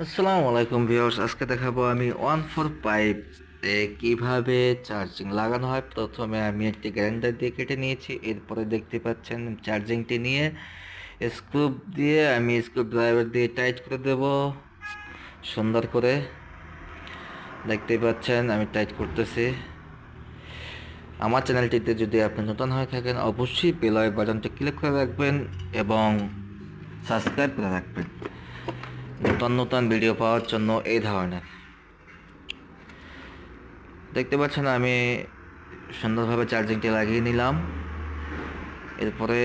আসসালামু আলাইকুম ভিউয়ার্স, আজকে দেখাবো আমি 145 এ কিভাবে চার্জিং লাগানো হয়। প্রথমে আমি একটি গ্রাইন্ডার দিয়ে কেটে নিয়েছি, এরপরে দেখতে পাচ্ছেন চার্জিংটি নিয়ে স্ক্রু দিয়ে আমি স্ক্রু ড্রাইভার দিয়ে টাইট করে দেব সুন্দর করে। দেখতে পাচ্ছেন আমি টাইট করতেছি। আমার চ্যানেলটিতে যদি আপনি নতুন হয়ে থাকেন অবশ্যই বেল বাটনটি ক্লিক করে রাখবেন এবং সাবস্ক্রাইব করে রাখবেন নতুন নতুন ভিডিও পাওয়ার জন্য। এই ধরনের দেখতে পাচ্ছেন আমি সুন্দরভাবে চার্জিংটি লাগিয়ে নিলাম। এরপরে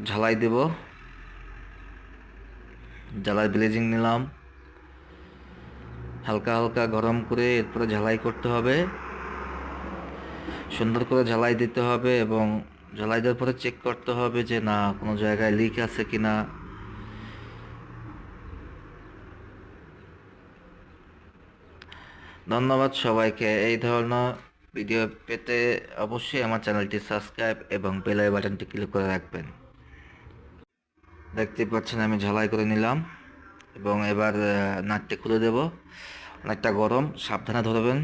ঝালাই দেব, জ্বালায় ব্লেজিং নিলাম হালকা হালকা গরম করে, এরপরে ঝালাই করতে হবে, সুন্দর করে ঝালাই দিতে হবে এবং ঝালাই দেওয়ার পরে চেক করতে হবে যে না কোনো জায়গায় লিক আছে কিনা। ধন্যবাদ সবাইকে। এই ধরনের ভিডিও পেতে অবশ্যই আমার চ্যানেলটি সাবস্ক্রাইব এবং বেল বাটনটি ক্লিক করে রাখবেন। দেখতে পাচ্ছেন আমি ঝালাই করে নিলাম এবং এবার নাটটি খুলে দেব। অনেকটা গরম, সাবধানে ধরবেন।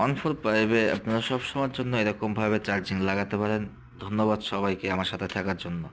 145 আপনারা সব সময়ের জন্য এরকমভাবে চার্জিং লাগাতে পারেন। ধন্যবাদ সবাইকে আমার সাথে থাকার জন্য।